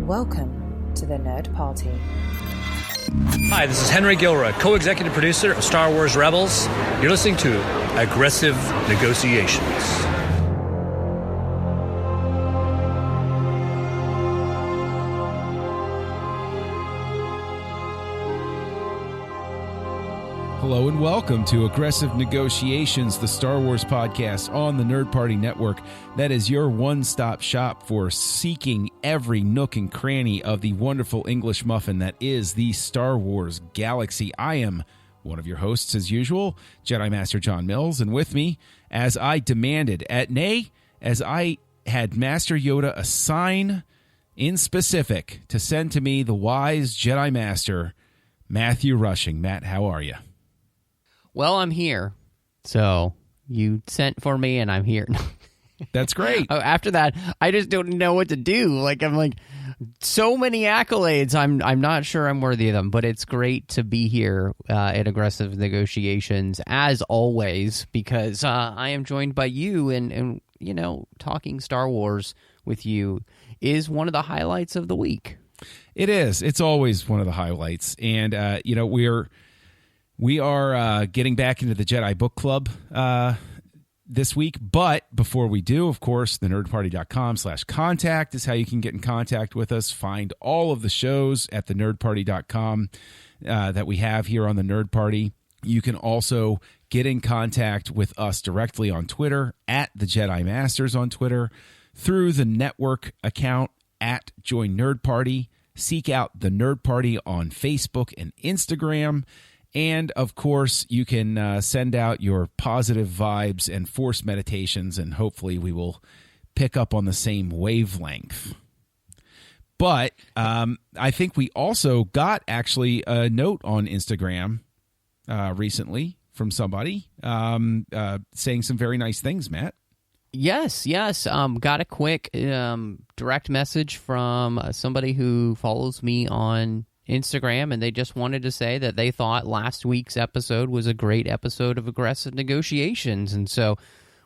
Welcome to the Nerd Party. Hi, this is Henry Gilroy, co-executive producer of Star Wars Rebels. You're listening to Aggressive Negotiations. Hello and welcome to Aggressive Negotiations, the Star Wars podcast on the Nerd Party Network. That is your one-stop shop for seeking every nook and cranny of the wonderful English muffin that is the Star Wars galaxy. I am one of your hosts, as usual, Jedi Master John Mills, and with me, as I demanded, as I had Master Yoda assign in specific to send to me the wise Jedi Master, Matthew Rushing. Matt, how are you? Well, I'm here. So you sent for me and I'm here. That's great. After that, I just don't know what to do. I'm like, so many accolades. I'm not sure I'm worthy of them, but it's great to be here at Aggressive Negotiations, as always, because I am joined by you and, you know, talking Star Wars with you is one of the highlights of the week. It is. It's always one of the highlights. And, you know, we are getting back into the Jedi Book Club this week, but before we do, of course, thenerdparty.com/contact is how you can get in contact with us. Find all of the shows at thenerdparty.com that we have here on the Nerd Party. You can also get in contact with us directly on Twitter, at the Jedi Masters on Twitter, through the network account at Join Nerd Party. Seek out the Nerd Party on Facebook and Instagram. And, of course, you can send out your positive vibes and force meditations, and hopefully we will pick up on the same wavelength. But I think we also got, actually, a note on Instagram recently from somebody saying some very nice things, Matt. Yes. Got a quick direct message from somebody who follows me on Instagram, and they just wanted to say that they thought last week's episode was a great episode of Aggressive Negotiations, and so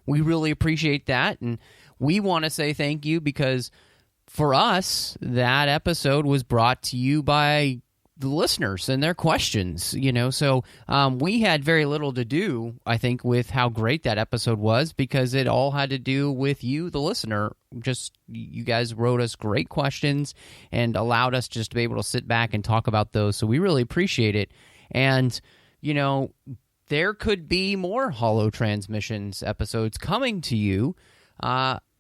we really appreciate that, and we want to say thank you because for us, that episode was brought to you by the listeners and their questions, you know, so we had very little to do, I think, with how great that episode was because it all had to do with you, the listener. Just you guys wrote us great questions and allowed us just to be able to sit back and talk about those, so we really appreciate it. And, you know, there could be more Holo Transmissions episodes coming to you.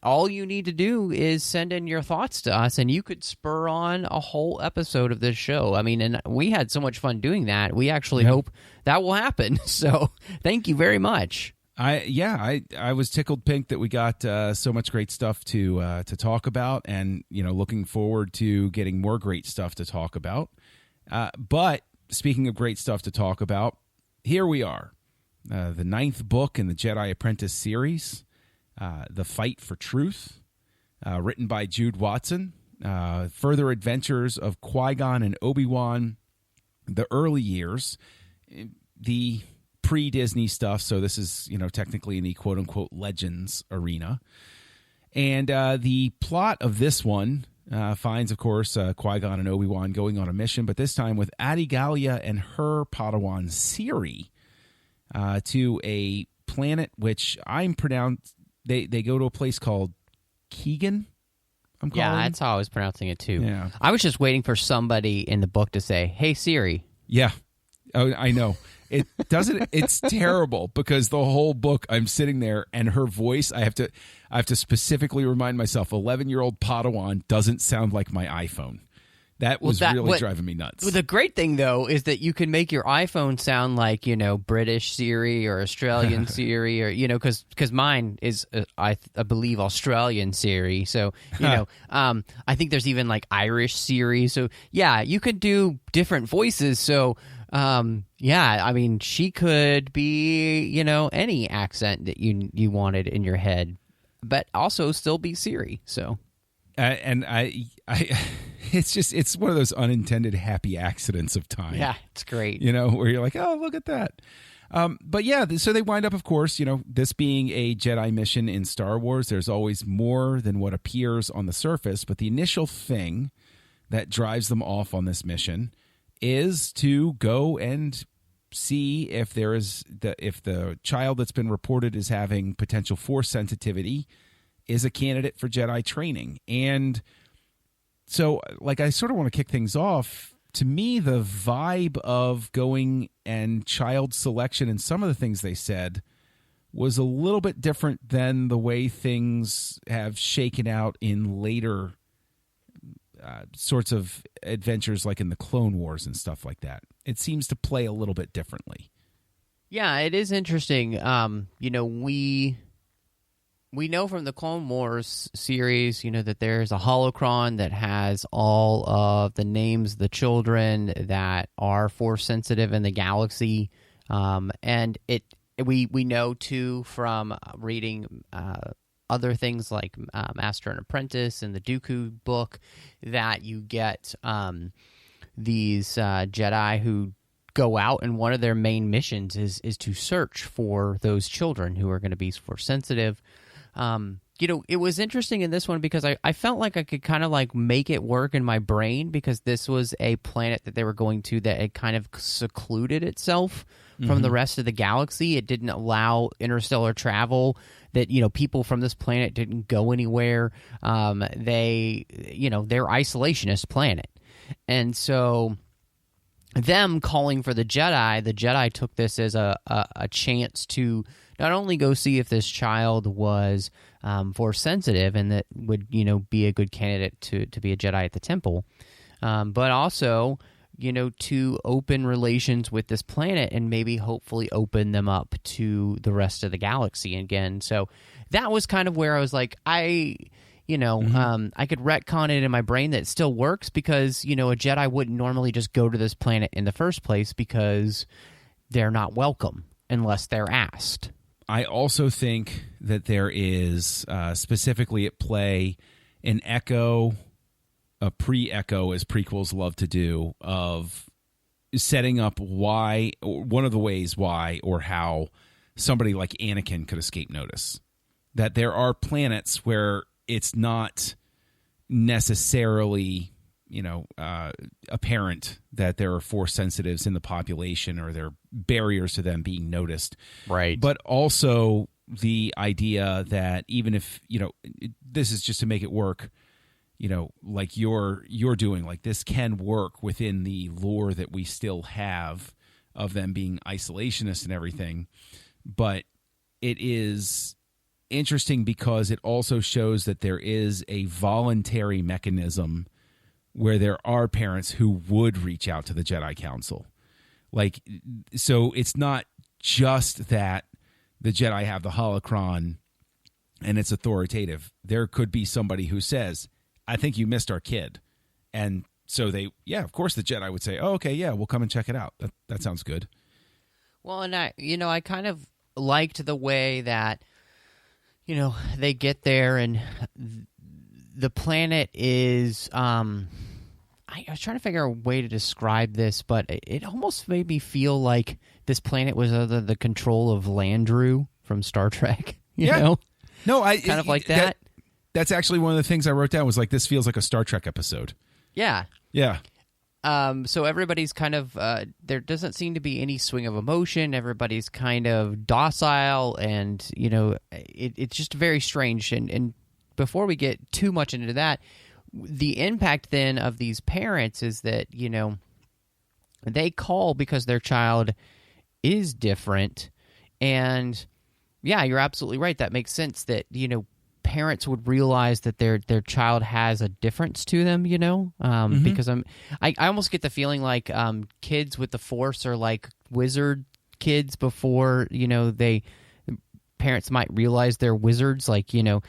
All you need to do is send in your thoughts to us, and you could spur on a whole episode of this show. I mean, and we had so much fun doing that. We actually hope that will happen. So thank you very much. I was tickled pink that we got so much great stuff to talk about, and, you know, looking forward to getting more great stuff to talk about. But speaking of great stuff to talk about, here we are, the 9th book in the Jedi Apprentice series. The Fight for Truth, written by Jude Watson, further adventures of Qui-Gon and Obi-Wan, the early years, the pre-Disney stuff, so this is, you know, technically in the quote-unquote Legends arena. And the plot of this one finds, of course, Qui-Gon and Obi-Wan going on a mission, but this time with Adigalia and her Padawan Siri to a planet which I'm pronounced... They go to a place called Keegan, I'm calling. Yeah, that's how I was pronouncing it, too. Yeah. I was just waiting for somebody in the book to say, "Hey, Siri." Yeah. Oh, I know. It doesn't. It's terrible because the whole book I'm sitting there and her voice, I have to specifically remind myself, 11-year-old Padawan doesn't sound like my iPhone. That was really driving me nuts. The great thing, though, is that you can make your iPhone sound like, you know, British Siri or Australian Siri, or, you know, because mine is, I believe, Australian Siri. So, you know, I think there's even like Irish Siri. So, yeah, you could do different voices. So, yeah, I mean, she could be, you know, any accent that you wanted in your head, but also still be Siri. So. And I it's one of those unintended happy accidents of time. Yeah, it's great. You know, where you're like, oh, look at that. But yeah, so they wind up, of course, you know, this being a Jedi mission in Star Wars, there's always more than what appears on the surface. But the initial thing that drives them off on this mission is to go and see if if the child that's been reported as having potential force sensitivity is a candidate for Jedi training. And so, like, I sort of want to kick things off. To me, the vibe of going and child selection and some of the things they said was a little bit different than the way things have shaken out in later sorts of adventures, like in the Clone Wars and stuff like that. It seems to play a little bit differently. Yeah, it is interesting. We know from the Clone Wars series, that there's a holocron that has all of the names of the children that are force sensitive in the galaxy, and we know too from reading other things like Master and Apprentice and the Dooku book that you get these Jedi who go out, and one of their main missions is to search for those children who are going to be force sensitive. It was interesting in this one because I felt like I could kind of like make it work in my brain, because this was a planet that they were going to that it kind of secluded itself from the rest of the galaxy. It didn't allow interstellar travel, that, people from this planet didn't go anywhere. They're isolationist planet. And so them calling for the Jedi took this as a chance to not only go see if this child was force sensitive and that would, be a good candidate to be a Jedi at the temple, but also, to open relations with this planet and maybe hopefully open them up to the rest of the galaxy again. So that was kind of where I was like, I could retcon it in my brain that it still works, because, a Jedi wouldn't normally just go to this planet in the first place because they're not welcome unless they're asked. I also think that there is specifically at play an echo, a pre-echo, as prequels love to do, of setting up why, or one of the ways why or how somebody like Anakin could escape notice. That there are planets where it's not necessarily, apparent that there are force sensitives in the population, or there are barriers to them being noticed. Right. But also the idea that even if, this is just to make it work, like you're doing, like this can work within the lore that we still have of them being isolationist and everything. But it is interesting because it also shows that there is a voluntary mechanism where there are parents who would reach out to the Jedi Council. Like, so it's not just that the Jedi have the holocron and it's authoritative. There could be somebody who says, I think you missed our kid. And so of course the Jedi would say, oh, okay, yeah, we'll come and check it out. That sounds good. Well, and I kind of liked the way that, they get there and the planet is, I was trying to figure out a way to describe this, but it almost made me feel like this planet was under the control of Landru from Star Trek. You know? No, kind of like that. That's actually one of the things I wrote down was like, this feels like a Star Trek episode. Yeah. Yeah. So everybody's kind of, there doesn't seem to be any swing of emotion. Everybody's kind of docile, and, it's just very strange. And before we get too much into that, the impact then of these parents is that, they call because their child is different. And yeah, you're absolutely right. That makes sense that, parents would realize that their child has a difference to them, because I almost get the feeling like kids with the Force are like wizard kids before, parents might realize they're wizards. Like, two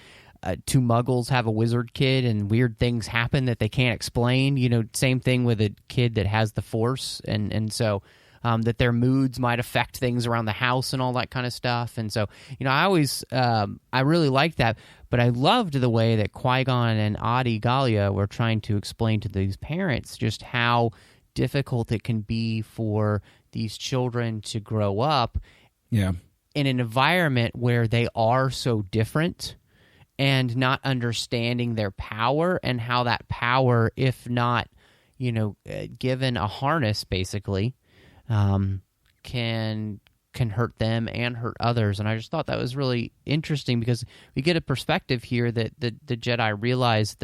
muggles have a wizard kid and weird things happen that they can't explain. Same thing with a kid that has the Force. And so that their moods might affect things around the house and all that kind of stuff. And so, I always, I really liked that, but I loved the way that Qui-Gon and Adi Gallia were trying to explain to these parents just how difficult it can be for these children to grow up in an environment where they are so different, and not understanding their power and how that power, if not given a harness, basically, can hurt them and hurt others. And I just thought that was really interesting because we get a perspective here that the Jedi realize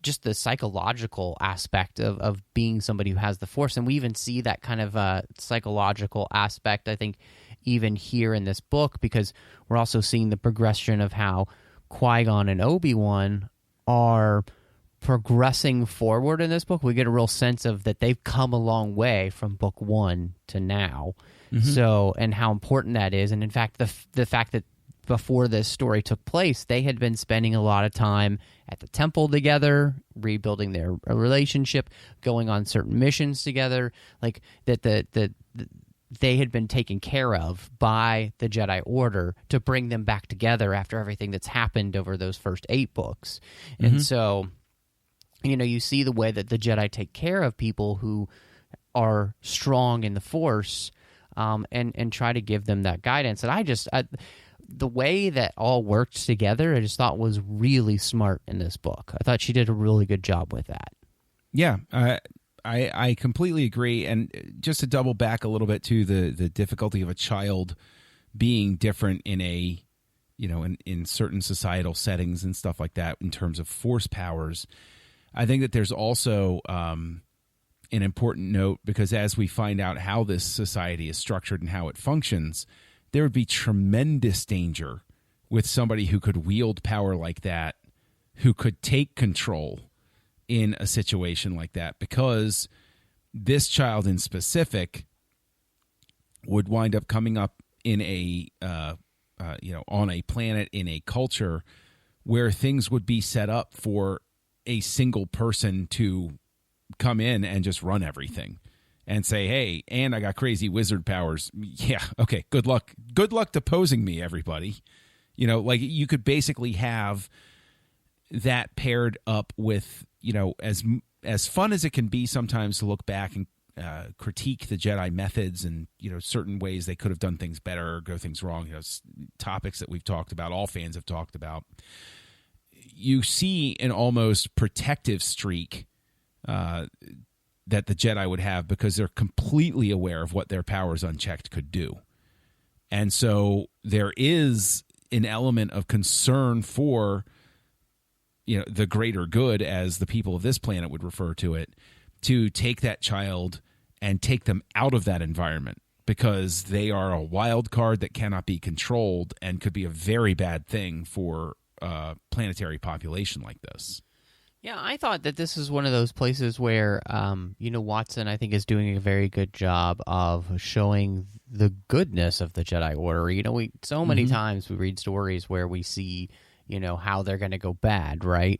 just the psychological aspect of being somebody who has the Force. And we even see that kind of psychological aspect, I think, even here in this book, because we're also seeing the progression of how Qui-Gon and Obi-Wan are progressing forward in this book. We get a real sense of that they've come a long way from book 1 to now. So, and how important that is. And in fact, the fact that before this story took place, they had been spending a lot of time at the temple together, rebuilding their relationship, going on certain missions together, like that they had been taken care of by the Jedi Order to bring them back together after everything that's happened over those first 8 books. And so, you see the way that the Jedi take care of people who are strong in the Force, and try to give them that guidance. And the way that all worked together, I just thought was really smart in this book. I thought she did a really good job with that. Yeah, I completely agree. And just to double back a little bit to the difficulty of a child being different in in certain societal settings and stuff like that in terms of Force powers, I think that there's also an important note, because as we find out how this society is structured and how it functions, there would be tremendous danger with somebody who could wield power like that, who could take control in a situation like that, because this child in specific would wind up coming up in on a planet, in a culture where things would be set up for a single person to come in and just run everything and say, hey, and I got crazy wizard powers. Yeah, okay, good luck. Good luck deposing me, everybody. Like you could basically have that paired up with, as fun as it can be sometimes to look back and critique the Jedi methods and, certain ways they could have done things better or go things wrong, topics that we've talked about, all fans have talked about. You see an almost protective streak that the Jedi would have, because they're completely aware of what their powers unchecked could do. And so there is an element of concern for, the greater good, as the people of this planet would refer to it, to take that child and take them out of that environment, because they are a wild card that cannot be controlled and could be a very bad thing for a planetary population like this. Yeah, I thought that this is one of those places where, Watson, I think, is doing a very good job of showing the goodness of the Jedi Order. So many times we read stories where we see, how they're going to go bad, right?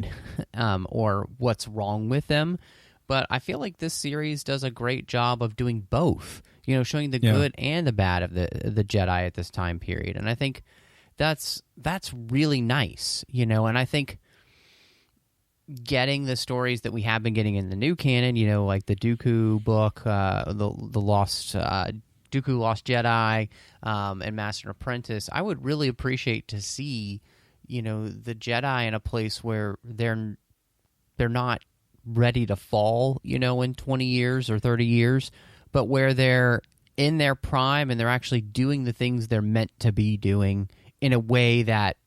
Or what's wrong with them. But I feel like this series does a great job of doing both, showing the good and the bad of the Jedi at this time period. And I think that's really nice, and I think getting the stories that we have been getting in the new canon, like the Dooku book, the Lost Dooku Lost Jedi, and Master and Apprentice, I would really appreciate to see, the Jedi in a place where they're not ready to fall, in 20 years or 30 years, but where they're in their prime and they're actually doing the things they're meant to be doing in a way that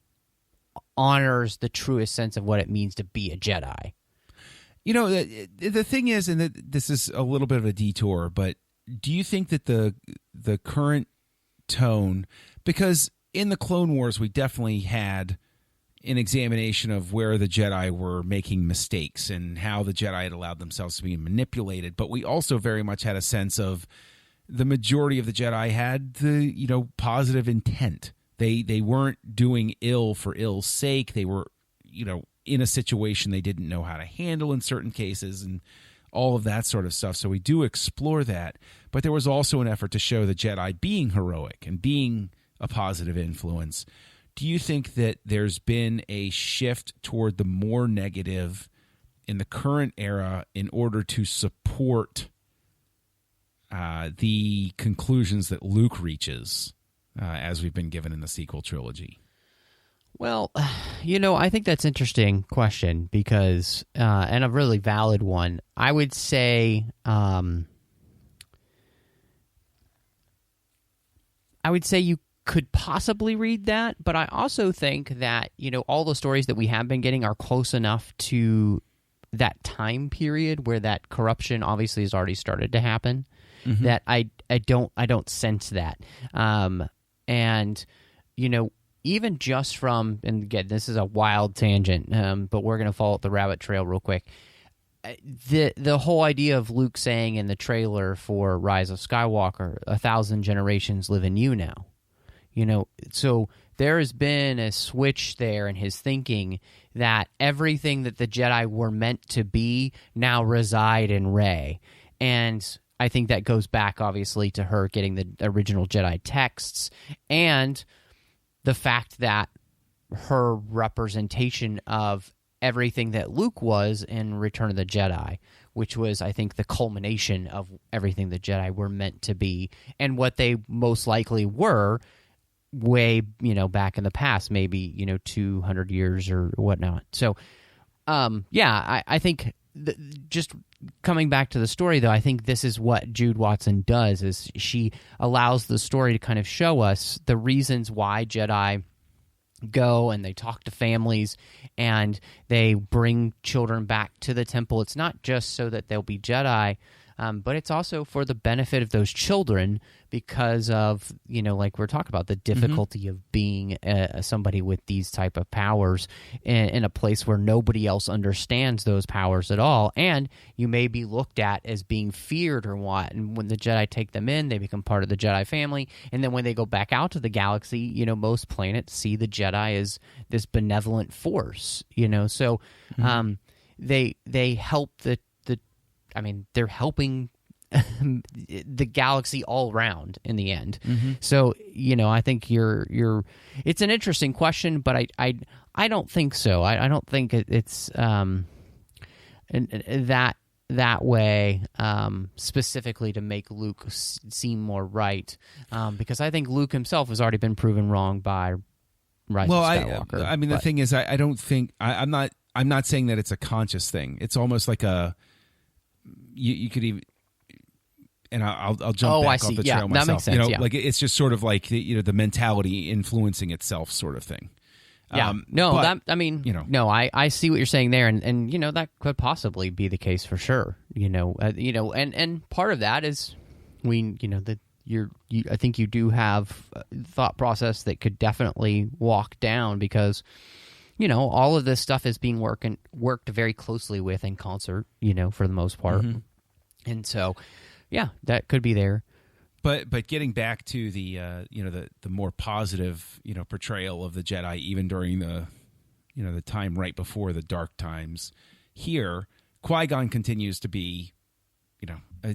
honors the truest sense of what it means to be a Jedi. The thing is, and this is a little bit of a detour, but do you think that the current tone, because in the Clone Wars we definitely had an examination of where the Jedi were making mistakes and how the Jedi had allowed themselves to be manipulated, but we also very much had a sense of the majority of the Jedi had the positive intent. They weren't doing ill for ill's sake. They were, in a situation they didn't know how to handle in certain cases and all of that sort of stuff. So we do explore that. But there was also an effort to show the Jedi being heroic and being a positive influence. Do you think that there's been a shift toward the more negative in the current era in order to support the conclusions that Luke reaches, as we've been given in the sequel trilogy? Well, I think that's an interesting question because, and a really valid one. I would say, you could possibly read that, but I also think that, all the stories that we have been getting are close enough to that time period where that corruption obviously has already started to happen, that I don't sense that. And, even just from, and again, this is a wild tangent, but we're going to follow up the rabbit trail real quick. The whole idea of Luke saying in the trailer for Rise of Skywalker, 1,000 generations live in you now. So there has been a switch there in his thinking that everything that the Jedi were meant to be now reside in Rey. And I think that goes back, obviously, to her getting the original Jedi texts and the fact that her representation of everything that Luke was in Return of the Jedi, which was, I think, the culmination of everything the Jedi were meant to be and what they most likely were way, back in the past, maybe, 200 years or whatnot. So, I think just coming back to the story, though, I think this is what Jude Watson does, is she allows the story to kind of show us the reasons why Jedi go and they talk to families and they bring children back to the temple. It's not just so that they'll be Jedi, but it's also for the benefit of those children because of, like we're talking about, the difficulty of being somebody with these type of powers in a place where nobody else understands those powers at all. And you may be looked at as being feared or what. And when the Jedi take them in, they become part of the Jedi family. And then when they go back out to the galaxy, most planets see the Jedi as this benevolent force, So they help they're helping the galaxy all around in the end. So, I think you're it's an interesting question, but I don't think so. I don't think it's that way specifically to make Luke seem more right, because I think Luke himself has already been proven wrong by Rise of Skywalker. I mean, the thing is, I don't think I'm not saying that it's a conscious thing. It's almost like you could even, and I'll jump back off the trail myself. That makes sense. Like it's just sort of like the mentality influencing itself, sort of thing. I see what you're saying there, and that could possibly be the case for sure. And part of that is I think you do have a thought process that could definitely walk down because all of this stuff is being worked very closely with in concert, for the most part. And so, that could be there. But getting back to the more positive portrayal of the Jedi, even during the time right before the dark times, here Qui-Gon continues to be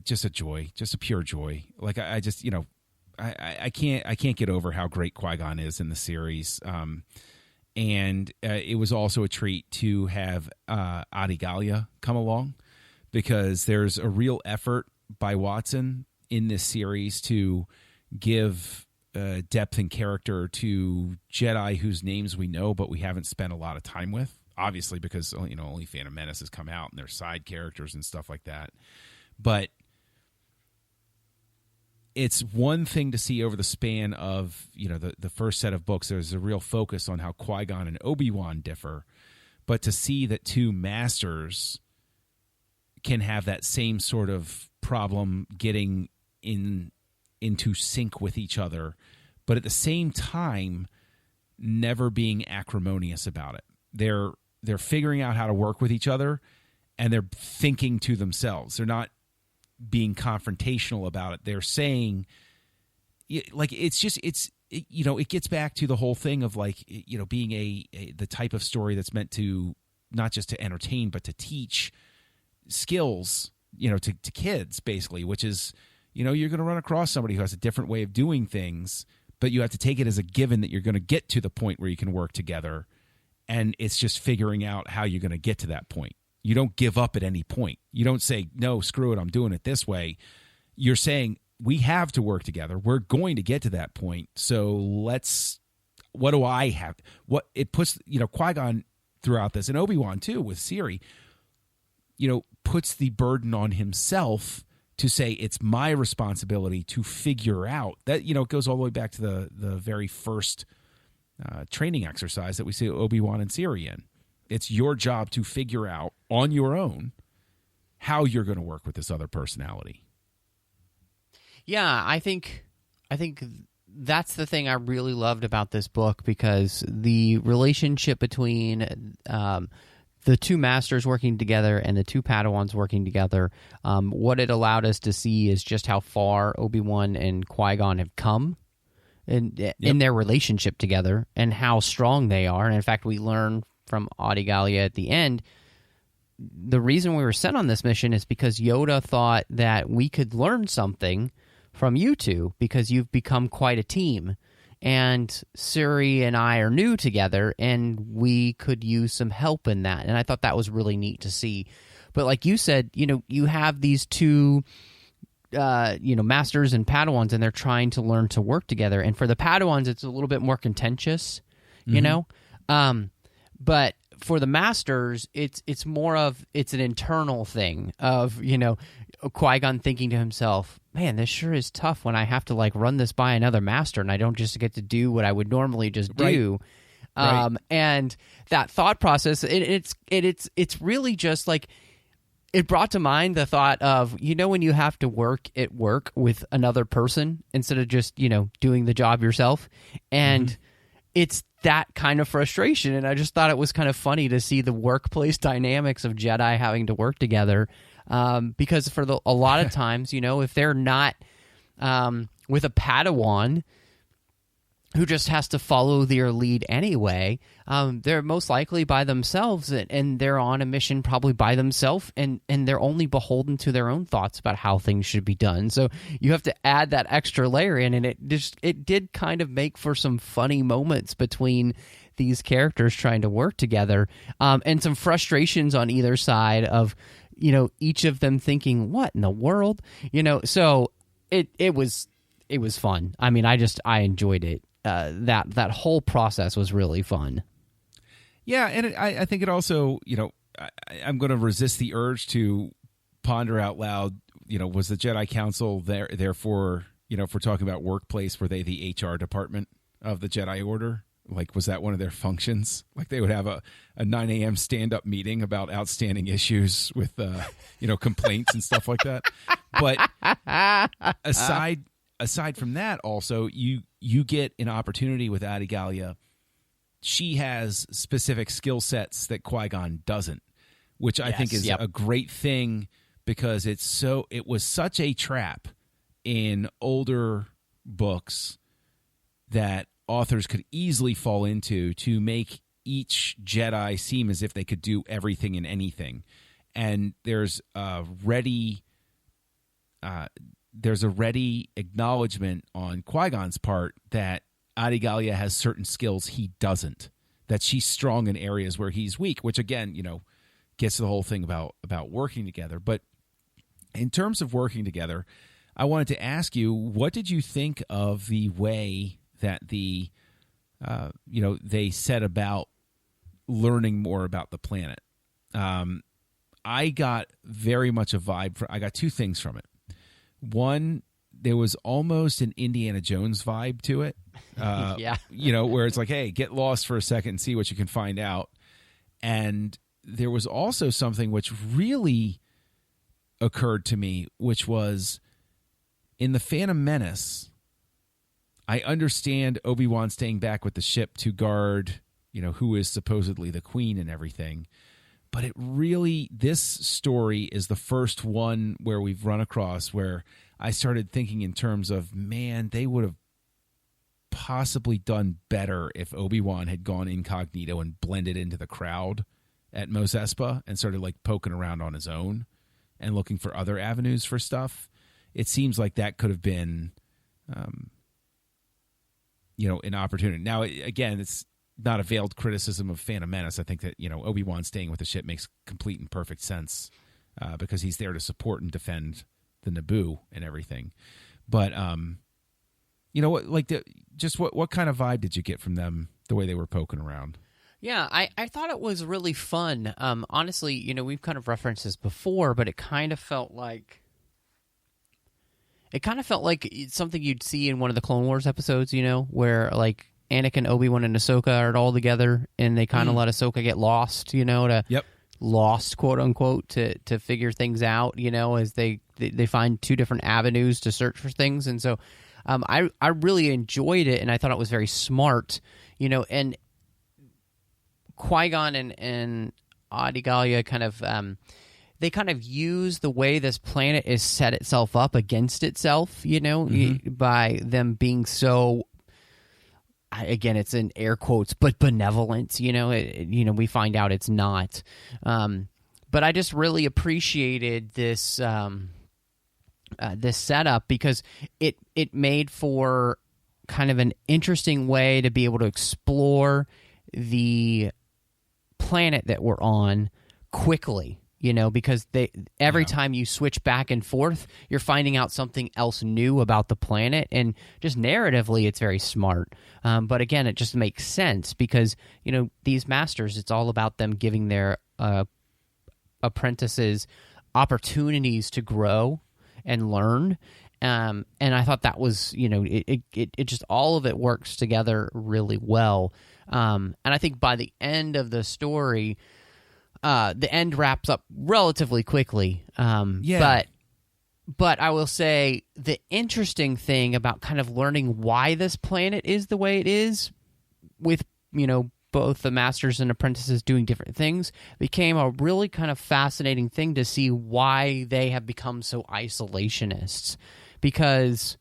just a joy, just a pure joy. Like I just I can't get over how great Qui-Gon is in the series. And it was also a treat to have Adi Gallia come along, because there's a real effort by Watson in this series to give depth and character to Jedi whose names we know but we haven't spent a lot of time with, obviously because only Phantom Menace has come out and there's side characters and stuff like that. But it's one thing to see over the span of the first set of books, there's a real focus on how Qui-Gon and Obi-Wan differ, but to see that two masters can have that same sort of problem getting into sync with each other, but at the same time never being acrimonious about it. They're figuring out how to work with each other, and they're thinking to themselves. They're not being confrontational about it. They're saying, like, it gets back to the whole thing of being the type of story that's meant to not just to entertain but to teach skills to kids, basically, which is you're going to run across somebody who has a different way of doing things, but you have to take it as a given that you're going to get to the point where you can work together, and it's just figuring out how you're going to get to that point. You don't give up at any point. You don't say, no, screw it, I'm doing it this way. You're saying, we have to work together. We're going to get to that point. So what do I have? What it puts, Qui-Gon throughout this, and Obi-Wan too with Siri, puts the burden on himself to say it's my responsibility to figure out that, it goes all the way back to the very first training exercise that we see Obi-Wan and Siri in. It's your job to figure out on your own how you're going to work with this other personality. Yeah, I think that's the thing I really loved about this book, because the relationship between the two masters working together and the two Padawans working together, what it allowed us to see is just how far Obi-Wan and Qui-Gon have come in their relationship together and how strong they are. And in fact, we learn from Adigalia at the end, the reason we were sent on this mission is because Yoda thought that we could learn something from you two because you've become quite a team. And Suri and I are new together, and we could use some help in that. And I thought that was really neat to see. But like you said, you have these two, masters and Padawans, and they're trying to learn to work together. And for the Padawans, it's a little bit more contentious, But for the masters, it's more of an internal thing of Qui-Gon thinking to himself, man, this sure is tough when I have to run this by another master and I don't just get to do what I would normally just do. Right. And that thought process, it's really just it brought to mind the thought of, when you have to work at work with another person instead of just, doing the job yourself. And it's that kind of frustration. And I just thought it was kind of funny to see the workplace dynamics of Jedi having to work together. Because for a lot of times, if they're not with a Padawan who just has to follow their lead anyway, they're most likely by themselves, and they're on a mission probably by themselves, and they're only beholden to their own thoughts about how things should be done. So you have to add that extra layer in, and it did kind of make for some funny moments between these characters trying to work together, and some frustrations on either side of each of them thinking, what in the world? So it was fun. I mean, I enjoyed it. That whole process was really fun. Yeah, and I think it also, I'm going to resist the urge to ponder out loud, was the Jedi Council therefore, if we're talking about workplace, were they the HR department of the Jedi Order? Was that one of their functions? They would have a 9 a.m. stand-up meeting about outstanding issues with, complaints and stuff like that. But aside from that, also, you get an opportunity with Adigalia. She has specific skill sets that Qui-Gon doesn't, which I think is a great thing, because it was such a trap in older books that authors could easily fall into to make each Jedi seem as if they could do everything and anything. And there's a ready acknowledgement on Qui-Gon's part that Adigalia has certain skills he doesn't, that she's strong in areas where he's weak, which again, gets to the whole thing about working together. But in terms of working together, I wanted to ask you, what did you think of the way that they set about learning more about the planet? I got very much a vibe. I got two things from it. One, there was almost an Indiana Jones vibe to it. Where it's hey, get lost for a second and see what you can find out. And there was also something which really occurred to me, which was in The Phantom Menace, I understand Obi-Wan staying back with the ship to guard, who is supposedly the queen and everything. But this story is the first one where we've run across where I started thinking in terms of, man, they would have possibly done better if Obi-Wan had gone incognito and blended into the crowd at Mos Espa and started poking around on his own and looking for other avenues for stuff. It seems like that could have been, an opportunity. Now, again, it's not a veiled criticism of Phantom Menace. I think that, Obi-Wan staying with the ship makes complete and perfect sense because he's there to support and defend the Naboo and everything. But what kind of vibe did you get from them, the way they were poking around? Yeah, I thought it was really fun. Honestly, we've kind of referenced this before, but it kind of felt like it's something you'd see in one of the Clone Wars episodes, where like Anakin, Obi-Wan, and Ahsoka are all together, and they kind of let Ahsoka get lost, lost, quote unquote, to figure things out, as they find two different avenues to search for things. And so I really enjoyed it, and I thought it was very smart, and Qui-Gon and Adigalia kind of they kind of use the way this planet is set itself up against itself, by them being so, again, it's in air quotes, but benevolent, we find out it's not. But I just really appreciated this this setup because it made for kind of an interesting way to be able to explore the planet that we're on quickly, because every time you switch back and forth, you're finding out something else new about the planet, and just narratively, it's very smart. But again, it just makes sense because, these masters, it's all about them giving their apprentices opportunities to grow and learn. And I thought that was, it just, all of it works together really well. And I think by the end of the story, the end wraps up relatively quickly. But I will say the interesting thing about kind of learning why this planet is the way it is, with, both the masters and apprentices doing different things, became a really kind of fascinating thing to see why they have become so isolationists. Because,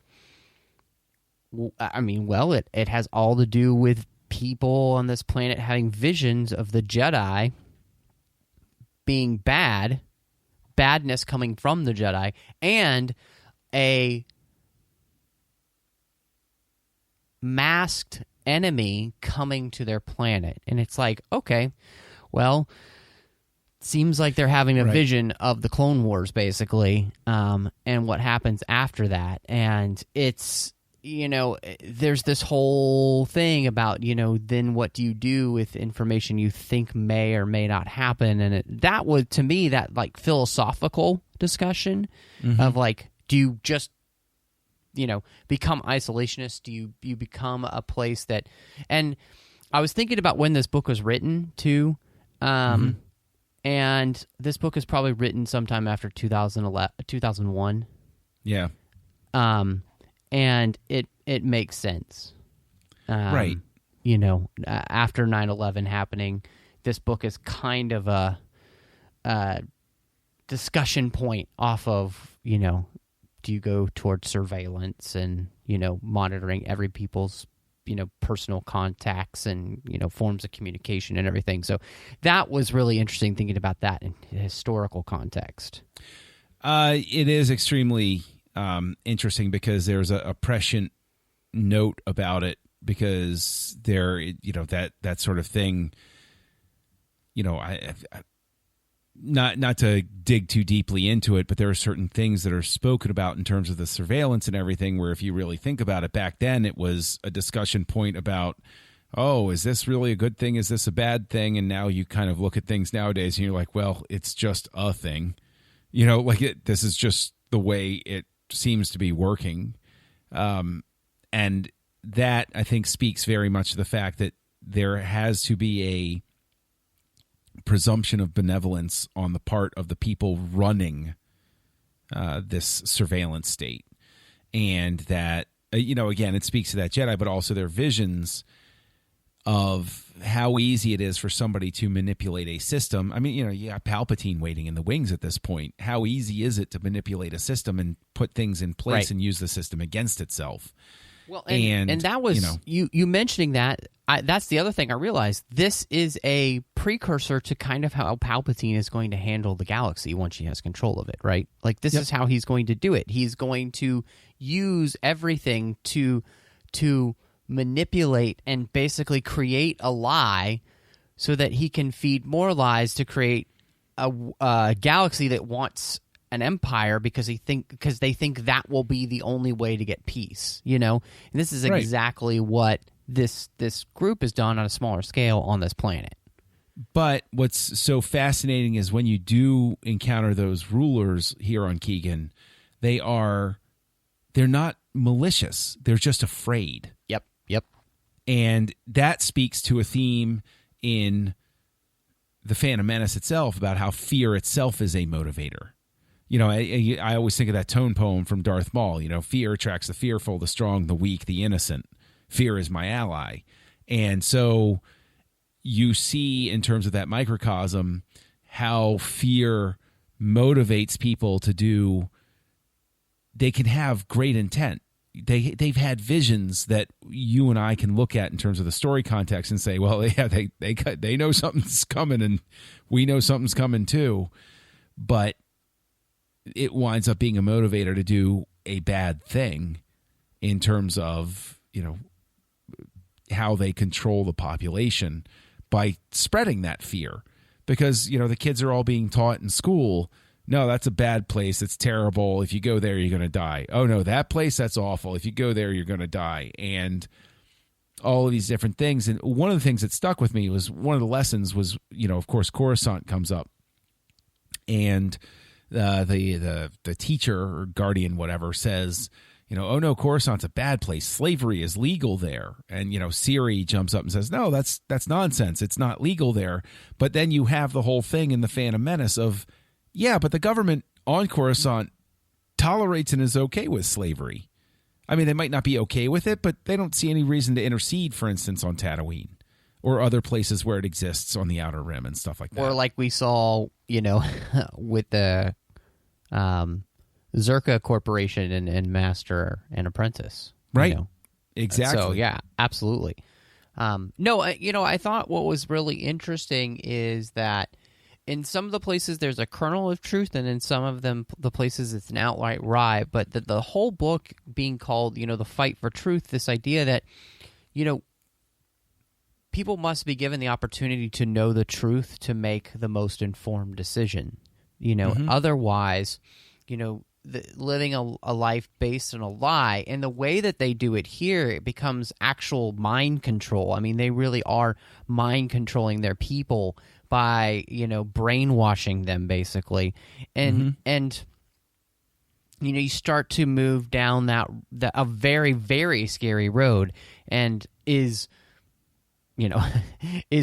it has all to do with people on this planet having visions of the Jedi being badness coming from the Jedi, and a masked enemy coming to their planet. And it's like, okay, well, seems like they're having a vision of the Clone Wars, basically, and what happens after that. And it's, there's this whole thing about, then what do you do with information you think may or may not happen? And that was, to me, that like philosophical discussion of like, do you just, become isolationist? Do you become a place that, and I was thinking about when this book was written too, and this book is probably written sometime after 2001. Yeah. And it makes sense. Right. After 9/11 happening, this book is kind of a discussion point off of, do you go towards surveillance and, monitoring every people's, personal contacts and, forms of communication and everything. So that was really interesting thinking about that in historical context. It is extremely interesting because there's a prescient note about it, because there, that sort of thing, I not to dig too deeply into it, but there are certain things that are spoken about in terms of the surveillance and everything, where if you really think about it, back then it was a discussion point about, oh, is this really a good thing? Is this a bad thing? And now you kind of look at things nowadays and you're like, well, it's just a thing, this is just the way it seems to be working. And that, I think, speaks very much to the fact that there has to be a presumption of benevolence on the part of the people running this surveillance state. And that, again, it speaks to that Jedi, but also their visions of how easy it is for somebody to manipulate a system. I mean, you got Palpatine waiting in the wings at this point. How easy is it to manipulate a system and put things in place and use the system against itself? Well, and that was, you mentioning that, that's the other thing I realized. This is a precursor to kind of how Palpatine is going to handle the galaxy once he has control of it, right? Like, this is how he's going to do it. He's going to use everything to manipulate and basically create a lie so that he can feed more lies to create a galaxy that wants an empire because they think that will be the only way to get peace, And this is exactly what this group has done on a smaller scale on this planet. But what's so fascinating is when you do encounter those rulers here on Keegan, they're not malicious. They're just afraid. Yep. And that speaks to a theme in the Phantom Menace itself about how fear itself is a motivator. I always think of that tone poem from Darth Maul. Fear attracts the fearful, the strong, the weak, the innocent. Fear is my ally. And so you see in terms of that microcosm how fear motivates people to do. They can have great intent. They've had visions that you and I can look at in terms of the story context and say, well, yeah, they know something's coming and we know something's coming too. But it winds up being a motivator to do a bad thing in terms of, how they control the population by spreading that fear. Because, the kids are all being taught in school, no, that's a bad place. It's terrible. If you go there, you're going to die. Oh, no, that place, that's awful. If you go there, you're going to die. And all of these different things. And one of the things that stuck with me was one of the lessons was, of course, Coruscant comes up. And the teacher or guardian, whatever, says, oh, no, Coruscant's a bad place. Slavery is legal there. And, Siri jumps up and says, no, that's nonsense. It's not legal there. But then you have the whole thing in the Phantom Menace of, yeah, but the government on Coruscant tolerates and is okay with slavery. I mean, they might not be okay with it, but they don't see any reason to intercede, for instance, on Tatooine or other places where it exists on the Outer Rim and stuff like that. Or like we saw, with the Zerka Corporation and Master and Apprentice. Right. Exactly. So, yeah, absolutely. I thought what was really interesting is that in some of the places there's a kernel of truth, and in some of the places it's an outright lie. But the whole book being called, the fight for truth, this idea that, people must be given the opportunity to know the truth to make the most informed decision. Otherwise, living a life based on a lie. And the way that they do it here, it becomes actual mind control. I mean, they really are mind controlling their people by, brainwashing them, basically. And you start to move down a very, very scary road. And is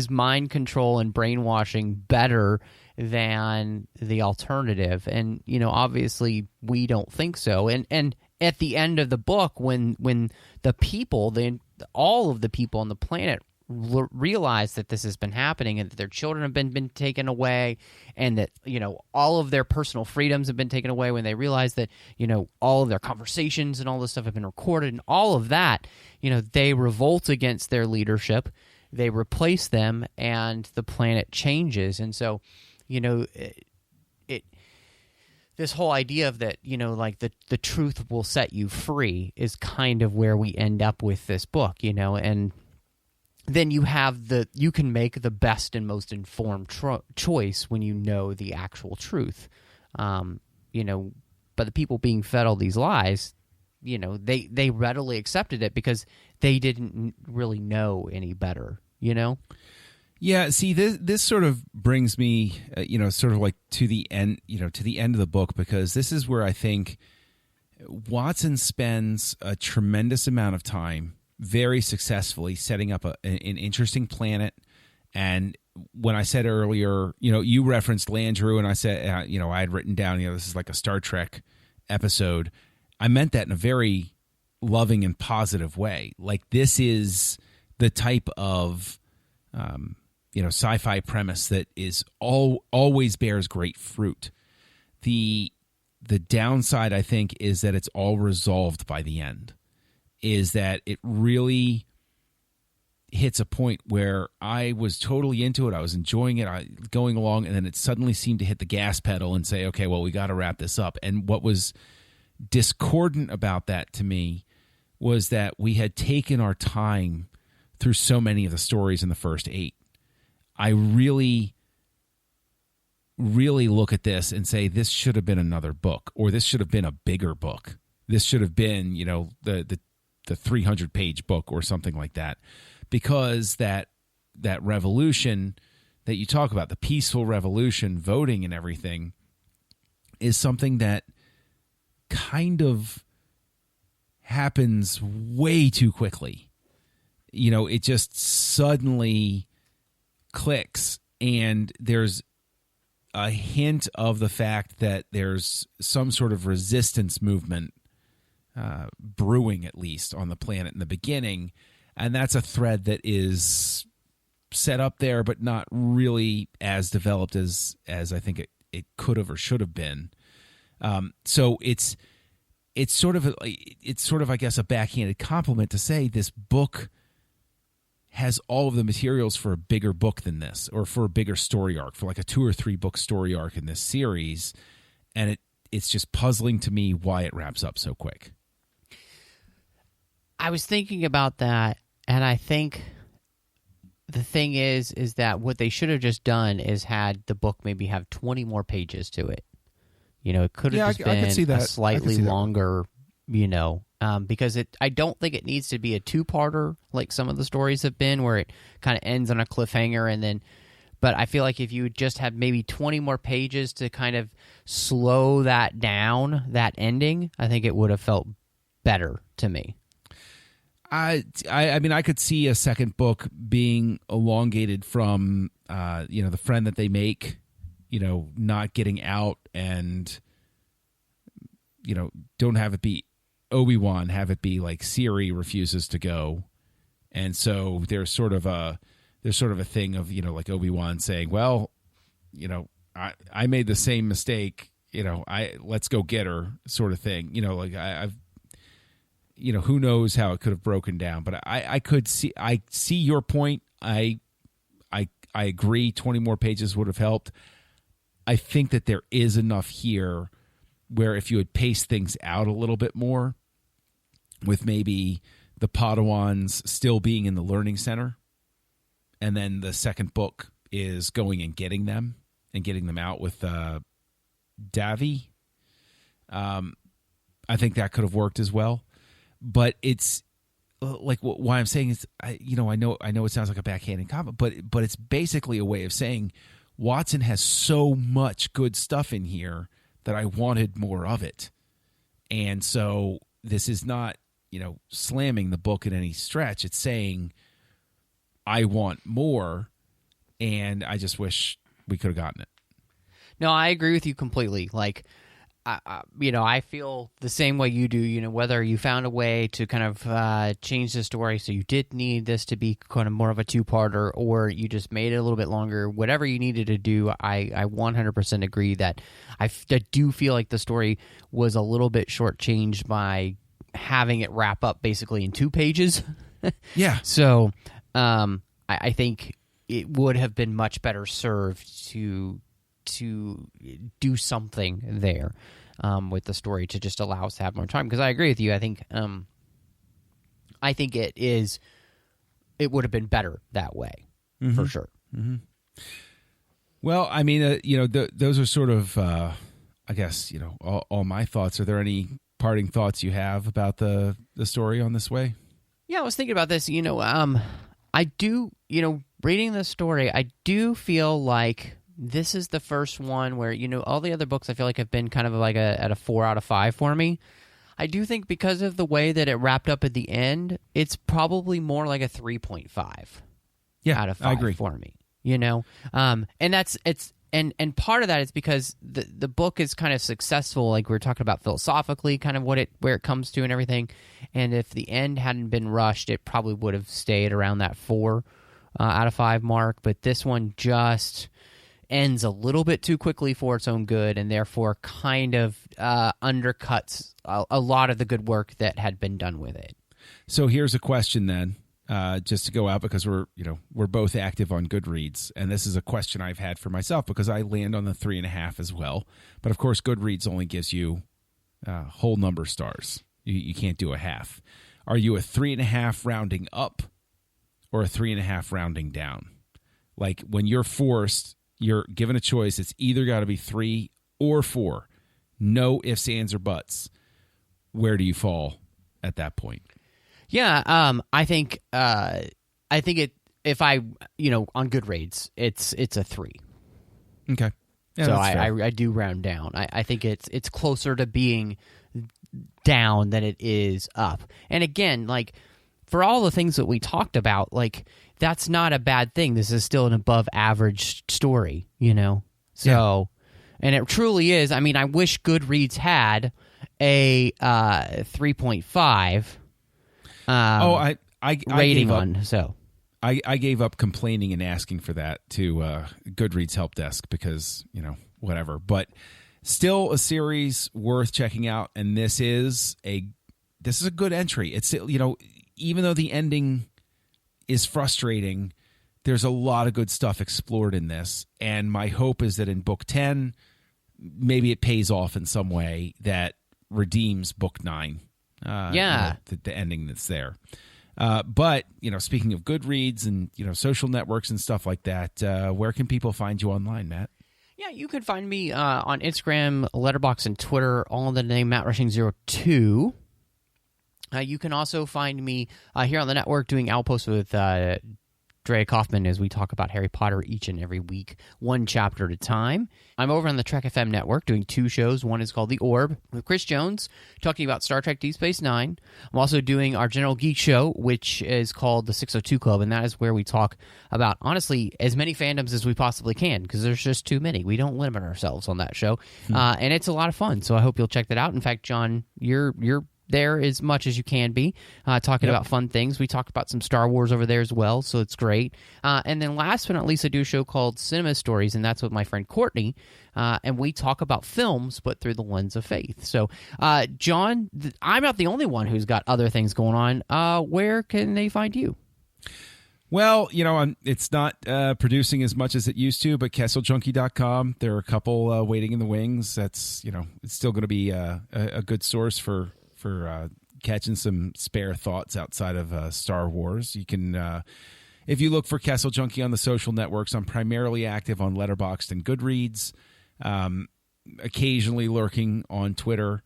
mind control and brainwashing better than the alternative? And, obviously we don't think so. And at the end of the book, when the people, all of the people on the planet realize that this has been happening and that their children have been taken away, and that, all of their personal freedoms have been taken away, when they realize that, all of their conversations and all this stuff have been recorded and all of that, they revolt against their leadership, they replace them, and the planet changes. And so, this whole idea of that, like the truth will set you free is kind of where we end up with this book, and then you can make the best and most informed choice when you know the actual truth. But the people being fed all these lies, they readily accepted it because they didn't really know any better, Yeah, see, this sort of brings me, sort of like to the end, to the end of the book, because this is where I think Watson spends a tremendous amount of time very successfully setting up an interesting planet. And when I said earlier, you referenced Landru, and I said, I had written down, this is like a Star Trek episode. I meant that in a very loving and positive way. Like, this is the type of sci-fi premise that is always bears great fruit. The downside, I think, is that it's all resolved by the end. Is that it really hits a point where I was totally into it. I was enjoying it, going along, and then it suddenly seemed to hit the gas pedal and say, okay, well, we got to wrap this up. And what was discordant about that to me was that we had taken our time through so many of the stories in the first 8. I really really look at this and say, this should have been another book, or this should have been a bigger book. This should have been, the 300-page book or something like that. Because that revolution that you talk about, the peaceful revolution, voting and everything, is something that kind of happens way too quickly. It just suddenly clicks, and there's a hint of the fact that there's some sort of resistance movement brewing, at least on the planet in the beginning, and that's a thread that is set up there but not really as developed as I think it could have or should have been. So it's sort of I guess a backhanded compliment to say this book has all of the materials for a bigger book than this, or for a bigger story arc, for like a 2 or 3 book story arc in this series, and it's just puzzling to me why it wraps up so quick. I was thinking about that, and I think the thing is that what they should have just done is had the book maybe have 20 more pages to it. It could have just been a slightly longer, because I don't think it needs to be a 2-parter like some of the stories have been, where it kind of ends on a cliffhanger but I feel like if you just had maybe 20 more pages to kind of slow that down, that ending, I think it would have felt better to me. I mean, I could see a second book being elongated from, the friend that they make, not getting out, and, don't have it be Obi-Wan, have it be like Siri refuses to go. And so there's sort of a thing of, like Obi-Wan saying, well, I made the same mistake, let's go get her, sort of thing. I've who knows how it could have broken down, but I see your point. I agree 20 more pages would have helped. I think that there is enough here where if you had paced things out a little bit more, with maybe the Padawans still being in the learning center, and then the second book is going and getting them out with Davi. I think that could have worked as well. But it's like why I'm saying is, I know it sounds like a backhanded comment, but it's basically a way of saying Watson has so much good stuff in here that I wanted more of it. And so this is not, slamming the book in any stretch. It's saying I want more, and I just wish we could have gotten it. No, I agree with you completely. Like, I feel the same way you do, whether you found a way to kind of change the story so you did need this to be kind of more of a 2-parter, or you just made it a little bit longer, whatever you needed to do, I 100% agree that I do feel like the story was a little bit shortchanged by having it wrap up basically in 2 pages. Yeah. So I think it would have been much better served to do something there with the story to just allow us to have more time. Because I agree with you. I think it would have been better that way, for sure. Mm-hmm. Well, I mean, those are sort of, I guess, all my thoughts. Are there any parting thoughts you have about the story on this way? Yeah, I was thinking about this. I do, reading the story, I do feel like this is the first one where, all the other books I feel like have been kind of like at a 4 out of 5 for me. I do think because of the way that it wrapped up at the end, it's probably more like a 3.5 out of 5 I agree. for me, and part of that is because the book is kind of successful, like we were talking about philosophically, kind of where it comes to and everything. And if the end hadn't been rushed, it probably would have stayed around that 4 out of 5 mark. But this one just ends a little bit too quickly for its own good, and therefore kind of undercuts a lot of the good work that had been done with it. So here's a question then. Just to go out, because we're both active on Goodreads, and this is a question I've had for myself because I land on the 3.5 as well. But of course, Goodreads only gives you whole number stars. You can't do a half. Are you a 3.5 rounding up, or a 3.5 rounding down? Like when you're forced, you're given a choice. It's either got to be 3 or 4. No ifs, ands, or buts. Where do you fall at that point? Yeah, I think it. If I, on Goodreads, it's a 3. Okay. Yeah, so that's fair. I do round down. I think it's closer to being down than it is up. And again, like, for all the things that we talked about, like, that's not a bad thing. This is still an above average story, So, and it truly is. I mean, I wish Goodreads had a 3.5 rating on. So I gave up complaining and asking for that to Goodreads help desk because, whatever. But still a series worth checking out, and this is a good entry. It's, even though the ending is frustrating, there's a lot of good stuff explored in this, and my hope is that in book 10, maybe it pays off in some way that redeems book 9. The ending that's there. But, speaking of Goodreads and, social networks and stuff like that, where can people find you online, Matt? Yeah, you can find me on Instagram, Letterboxd, and Twitter, all in the name MattRushing02. You can also find me here on the network doing Outposts with Drea Kaufman as we talk about Harry Potter each and every week, one chapter at a time. I'm over on the Trek FM network doing 2 shows. One is called The Orb with Chris Jones, talking about Star Trek Deep Space Nine. I'm also doing our General Geek show, which is called The 602 Club, and that is where we talk about, honestly, as many fandoms as we possibly can, because there's just too many. We don't limit ourselves on that show, and it's a lot of fun, so I hope you'll check that out. In fact, John, you're there as much as you can be, talking about fun things. We talk about some Star Wars over there as well, so it's great. And then last but not least, I do a show called Cinema Stories, and that's with my friend Courtney, and we talk about films, but through the lens of faith. So, John, I'm not the only one who's got other things going on. Where can they find you? Well, it's not producing as much as it used to, but KesselJunkie.com, there are a couple waiting in the wings. That's, it's still going to be a good source for catching some spare thoughts outside of Star Wars. You can, if you look for Kessel Junkie on the social networks, I'm primarily active on Letterboxd and Goodreads, occasionally lurking on Twitter.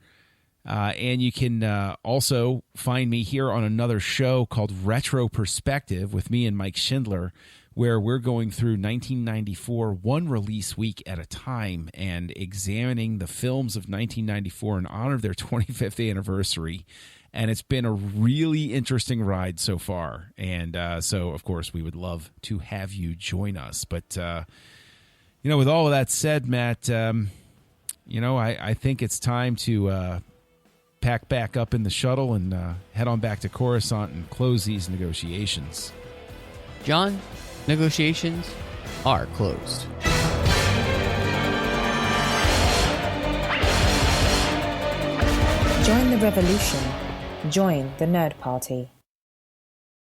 And you can also find me here on another show called Retro Perspective with me and Mike Schindler, where we're going through 1994 one release week at a time and examining the films of 1994 in honor of their 25th anniversary. And it's been a really interesting ride so far. And so, of course, we would love to have you join us. But, with all of that said, Matt, I think it's time to pack back up in the shuttle and head on back to Coruscant and close these negotiations. John, negotiations are closed. Join the revolution. Join the Nerd Party.